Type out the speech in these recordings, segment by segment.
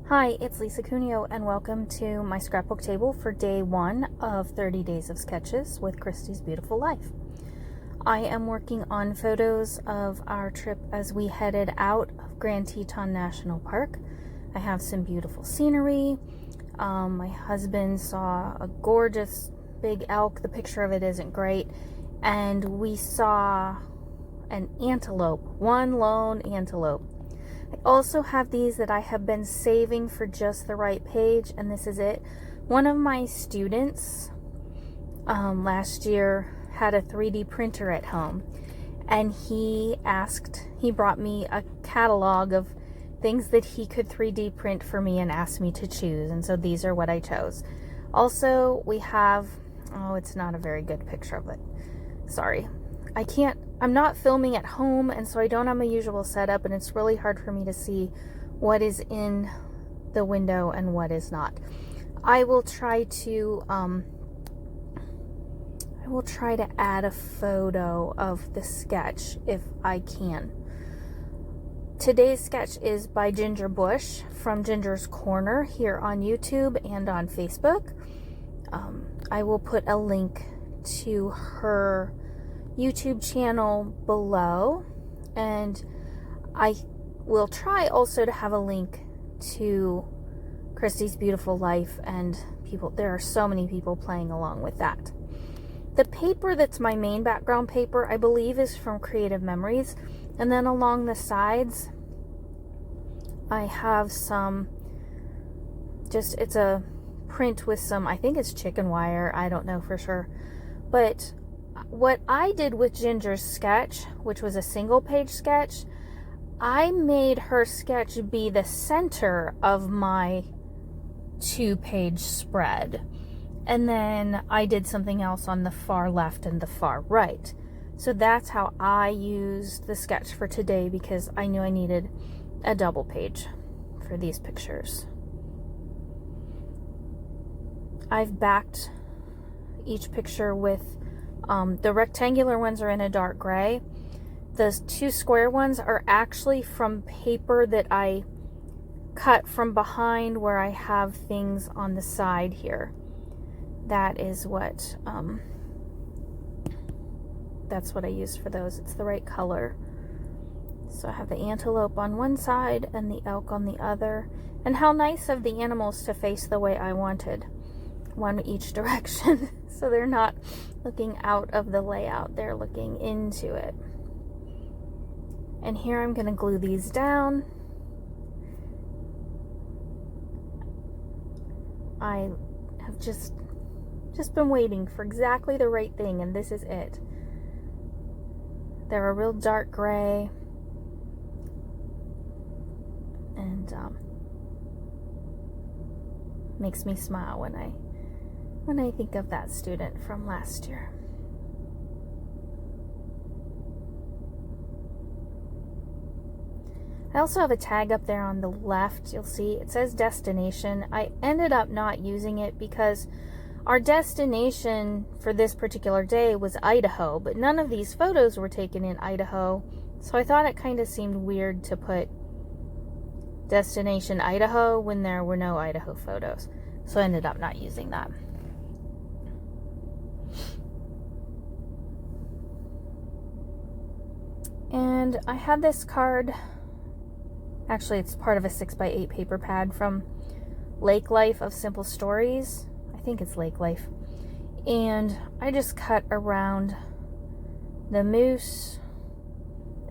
Hi, it's Lisa Cuneo, and welcome to my scrapbook table for day 1 of 30 Days of Sketches with Christy's Beautiful Life. I am working on photos of our trip as we headed out of Grand Teton National Park. I have some beautiful scenery. My husband saw a gorgeous big elk. The picture of it isn't great. And we saw an antelope, one lone antelope. I also have these that I have been saving for just the right page, and this is it. One of my students last year had a 3D printer at home, and he brought me a catalog of things that he could 3D print for me and asked me to choose, and so these are what I chose. Also, we have, it's not a very good picture of it. Sorry. I'm not filming at home, and so I don't have my usual setup, and it's really hard for me to see what is in the window and what is not. I will try to add a photo of the sketch if I can. Today's sketch is by Ginger Bush from Ginger's Corner here on YouTube and on Facebook. I will put a link to her YouTube channel below, and I will try also to have a link to Christy's Beautiful Life, and there are so many people playing along with that. The paper that's my main background paper, I believe, is from Creative Memories, and then along the sides I have it's a print with some, I think it's chicken wire, I don't know for sure, but what I did with Ginger's sketch, which was a single page sketch, I made her sketch be the center of my 2-page spread. And then I did something else on the far left and the far right. So that's how I used the sketch for today, because I knew I needed a double page for these pictures. I've backed each picture with the rectangular ones are in a dark gray. The 2 square ones are actually from paper that I cut from behind where I have things on the side here. That is what, that's what I used for those. It's the right color. So I have the antelope on one side and the elk on the other. And how nice of the animals to face the way I wanted. One each direction. So they're not looking out of the layout, they're looking into it. And here I'm going to glue these down. I have just been waiting for exactly the right thing, and this is it. They're a real dark gray, and makes me smile when I think of that student from last year. I also have a tag up there on the left. You'll see it says destination. I ended up not using it because our destination for this particular day was Idaho, but none of these photos were taken in Idaho, so I thought it kind of seemed weird to put destination Idaho when there were no Idaho photos, so I ended up not using that. And I had this card, actually it's part of a 6x8 paper pad from Lake Life of Simple Stories. I think it's Lake Life. And I just cut around the moose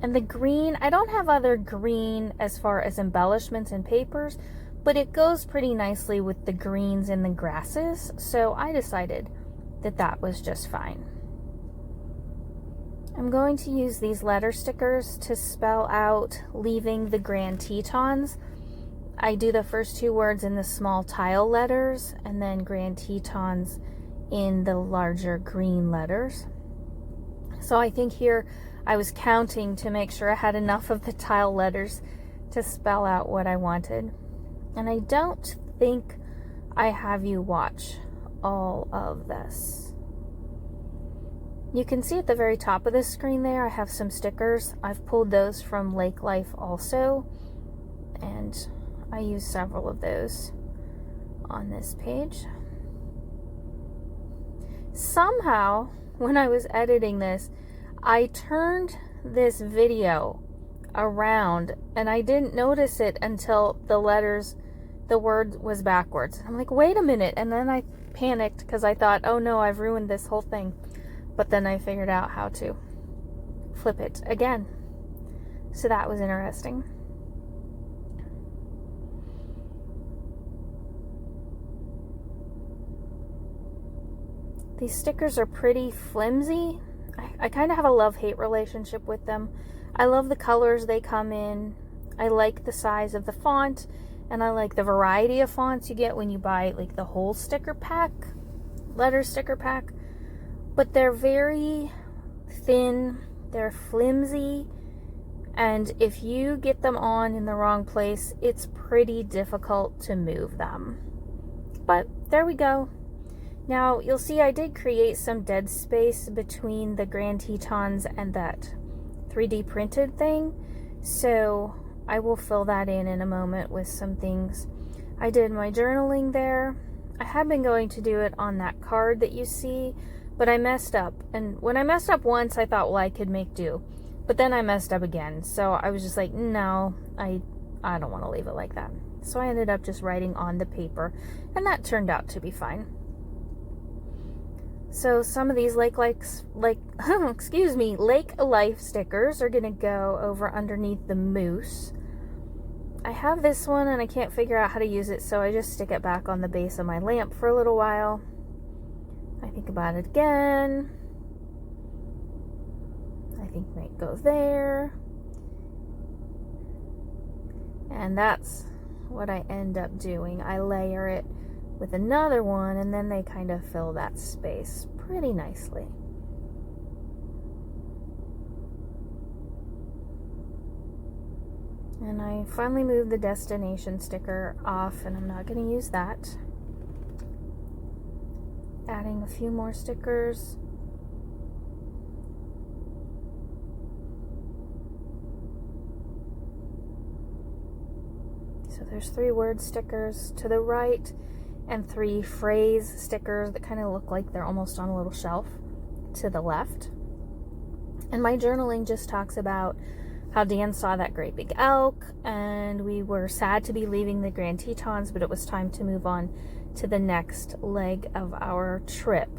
and the green. I don't have other green as far as embellishments and papers, but it goes pretty nicely with the greens and the grasses, so I decided that that was just fine. I'm going to use these letter stickers to spell out leaving the Grand Tetons. I do the first 2 words in the small tile letters, and then Grand Tetons in the larger green letters. So I think here I was counting to make sure I had enough of the tile letters to spell out what I wanted. And I don't think I have you watch all of this. You can see at the very top of the screen there, I have some stickers. I've pulled those from Lake Life also, and I use several of those on this page. Somehow, when I was editing this, I turned this video around and I didn't notice it until the word was backwards. I'm like, wait a minute. And then I panicked because I thought, oh no, I've ruined this whole thing. But then I figured out how to flip it again. So that was interesting. These stickers are pretty flimsy. I kind of have a love-hate relationship with them. I love the colors they come in. I like the size of the font, and I like the variety of fonts you get when you buy like the whole sticker pack, letter sticker pack. But they're very thin, they're flimsy, and if you get them on in the wrong place, it's pretty difficult to move them. But there we go. Now, you'll see I did create some dead space between the Grand Tetons and that 3D printed thing, so I will fill that in a moment with some things. I did my journaling there. I had been going to do it on that card that you see, but I messed up. And when I messed up once, I thought, well, I could make do. But then I messed up again, so I was just like, no, I don't want to leave it like that. So I ended up just writing on the paper, and that turned out to be fine. So some of these lake life stickers are going to go over underneath the moose. I have this one and I can't figure out how to use it, so I just stick it back on the base of my lamp for a little while. I think about it again. I think might go there. And that's what I end up doing. I layer it with another one, and then they kind of fill that space pretty nicely. And I finally moved the destination sticker off, and I'm not going to use that. Adding a few more stickers. So there's 3 word stickers to the right and 3 phrase stickers that kind of look like they're almost on a little shelf to the left. And my journaling just talks about how Dan saw that great big elk, and we were sad to be leaving the Grand Tetons, but it was time to move on to the next leg of our trip.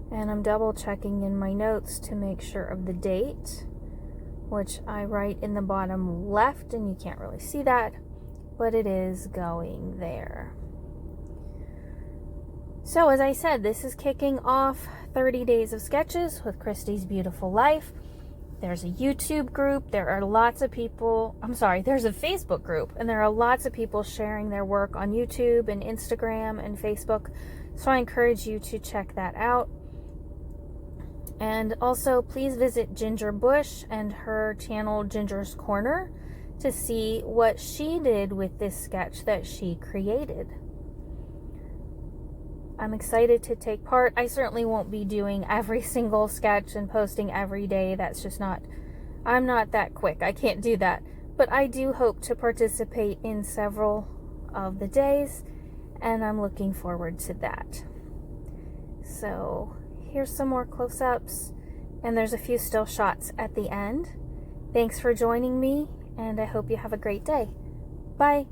And I'm double checking in my notes to make sure of the date, which I write in the bottom left, and you can't really see that, but it is going there. So as I said, this is kicking off 30 Days of Sketches with Christy's Beautiful Life. There's a YouTube group. There are lots of people. There's a Facebook group, and there are lots of people sharing their work on YouTube and Instagram and Facebook. So I encourage you to check that out. And also, please visit Ginger Bush and her channel Ginger's Corner to see what she did with this sketch that she created. I'm excited to take part. I certainly won't be doing every single sketch and posting every day. That's just not, I'm not that quick. I can't do that. But I do hope to participate in several of the days, and I'm looking forward to that. So here's some more close-ups, and there's a few still shots at the end. Thanks for joining me, and I hope you have a great day. Bye.